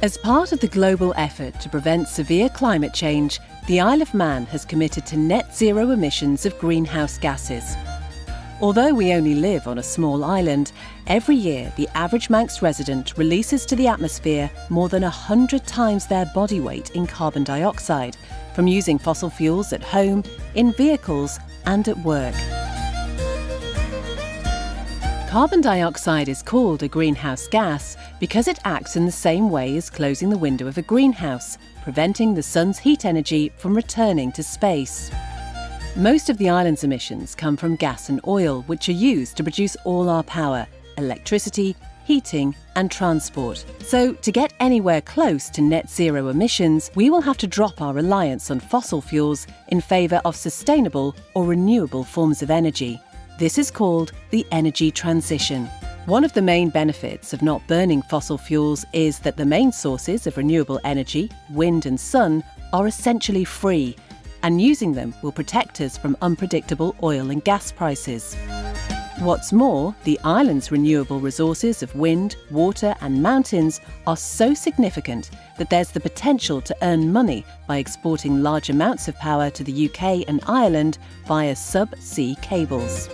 As part of the global effort to prevent severe climate change, the Isle of Man has committed to net zero emissions of greenhouse gases. Although we only live on a small island, every year the average Manx resident releases to the atmosphere more than 100 times their body weight in carbon dioxide from using fossil fuels at home, in vehicles and at work. Carbon dioxide is called a greenhouse gas because it acts in the same way as closing the window of a greenhouse, preventing the sun's heat energy from returning to space. Most of the island's emissions come from gas and oil, which are used to produce all our power, electricity, heating and transport. So, to get anywhere close to net zero emissions, we will have to drop our reliance on fossil fuels in favour of sustainable or renewable forms of energy. This is called the energy transition. One of the main benefits of not burning fossil fuels is that the main sources of renewable energy, wind and sun, are essentially free, and using them will protect us from unpredictable oil and gas prices. What's more, the island's renewable resources of wind, water and mountains are so significant that there's the potential to earn money by exporting large amounts of power to the UK and Ireland via sub-sea cables.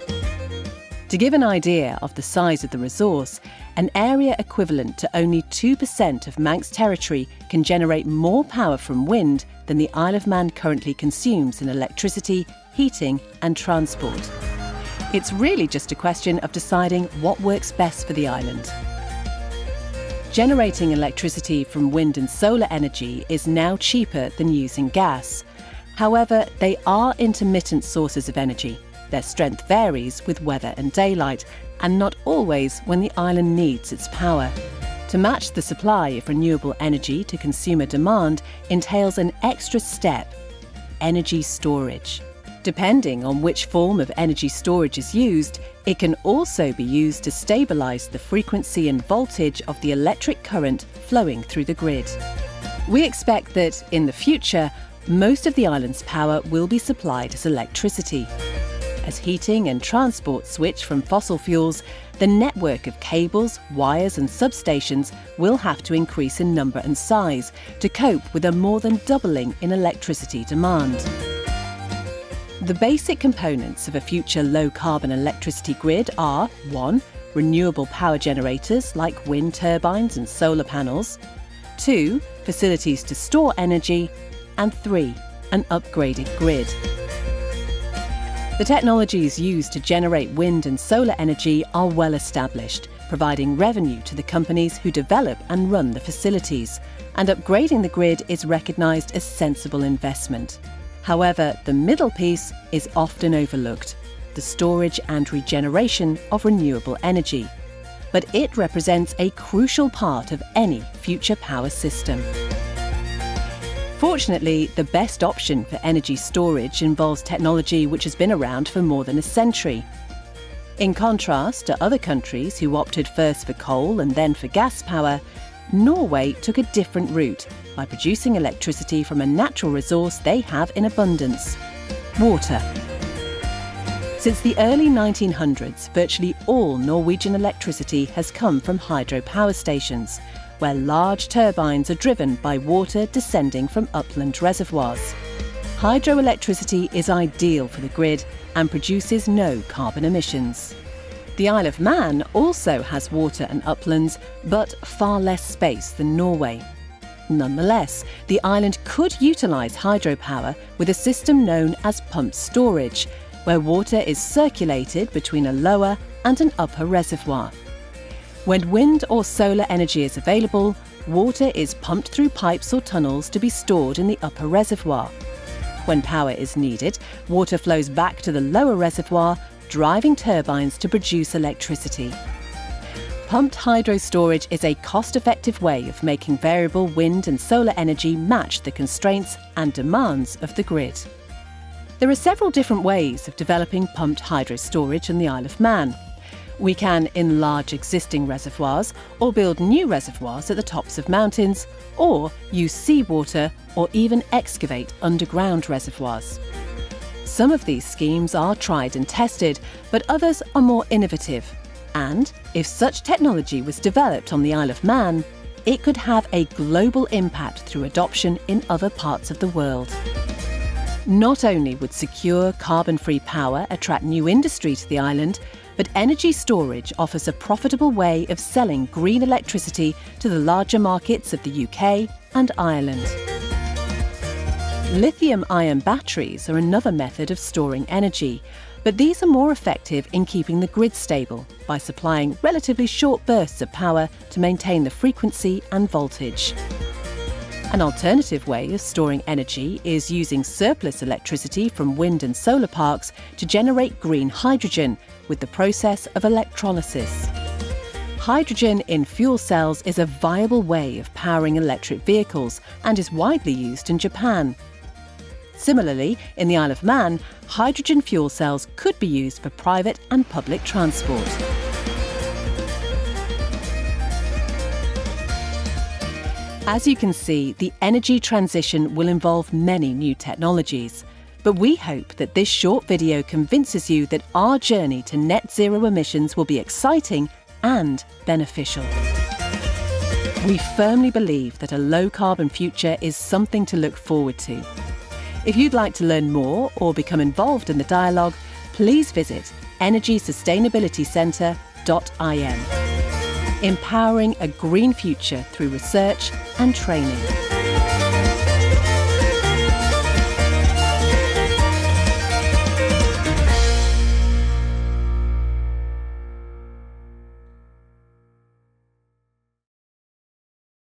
To give an idea of the size of the resource, an area equivalent to only 2% of Manx territory can generate more power from wind than the Isle of Man currently consumes in electricity, heating and transport. It's really just a question of deciding what works best for the island. Generating electricity from wind and solar energy is now cheaper than using gas. However, they are intermittent sources of energy. Their strength varies with weather and daylight, and not always when the island needs its power. To match the supply of renewable energy to consumer demand entails an extra step: energy storage. Depending on which form of energy storage is used, it can also be used to stabilise the frequency and voltage of the electric current flowing through the grid. We expect that, in the future, most of the island's power will be supplied as electricity. As heating and transport switch from fossil fuels, the network of cables, wires and substations will have to increase in number and size to cope with a more than doubling in electricity demand. The basic components of a future low-carbon electricity grid are 1. Renewable power generators like wind turbines and solar panels, 2. Facilities to store energy, and 3. An upgraded grid. The technologies used to generate wind and solar energy are well established, providing revenue to the companies who develop and run the facilities, and upgrading the grid is recognised as sensible investment. However, the middle piece is often overlooked: the storage and regeneration of renewable energy. But it represents a crucial part of any future power system. Fortunately, the best option for energy storage involves technology which has been around for more than a century. In contrast to other countries who opted first for coal and then for gas power, Norway took a different route by producing electricity from a natural resource they have in abundance: water. Since the early 1900s, virtually all Norwegian electricity has come from hydropower stations, where large turbines are driven by water descending from upland reservoirs. Hydroelectricity is ideal for the grid and produces no carbon emissions. The Isle of Man also has water and uplands, but far less space than Norway. Nonetheless, the island could utilise hydropower with a system known as pumped storage, where water is circulated between a lower and an upper reservoir. When wind or solar energy is available, water is pumped through pipes or tunnels to be stored in the upper reservoir. When power is needed, water flows back to the lower reservoir, driving turbines to produce electricity. Pumped hydro storage is a cost-effective way of making variable wind and solar energy match the constraints and demands of the grid. There are several different ways of developing pumped hydro storage in the Isle of Man. We can enlarge existing reservoirs or build new reservoirs at the tops of mountains, or use seawater or even excavate underground reservoirs. Some of these schemes are tried and tested, but others are more innovative. And if such technology was developed on the Isle of Man, it could have a global impact through adoption in other parts of the world. Not only would secure carbon-free power attract new industry to the island, but energy storage offers a profitable way of selling green electricity to the larger markets of the UK and Ireland. Lithium-ion batteries are another method of storing energy, but these are more effective in keeping the grid stable by supplying relatively short bursts of power to maintain the frequency and voltage. An alternative way of storing energy is using surplus electricity from wind and solar parks to generate green hydrogen with the process of electrolysis. Hydrogen in fuel cells is a viable way of powering electric vehicles and is widely used in Japan. Similarly, in the Isle of Man, hydrogen fuel cells could be used for private and public transport. As you can see, the energy transition will involve many new technologies. But we hope that this short video convinces you that our journey to net zero emissions will be exciting and beneficial. We firmly believe that a low-carbon future is something to look forward to. If you'd like to learn more or become involved in the dialogue, please visit energysustainabilitycentre.im. Empowering a green future through research and training.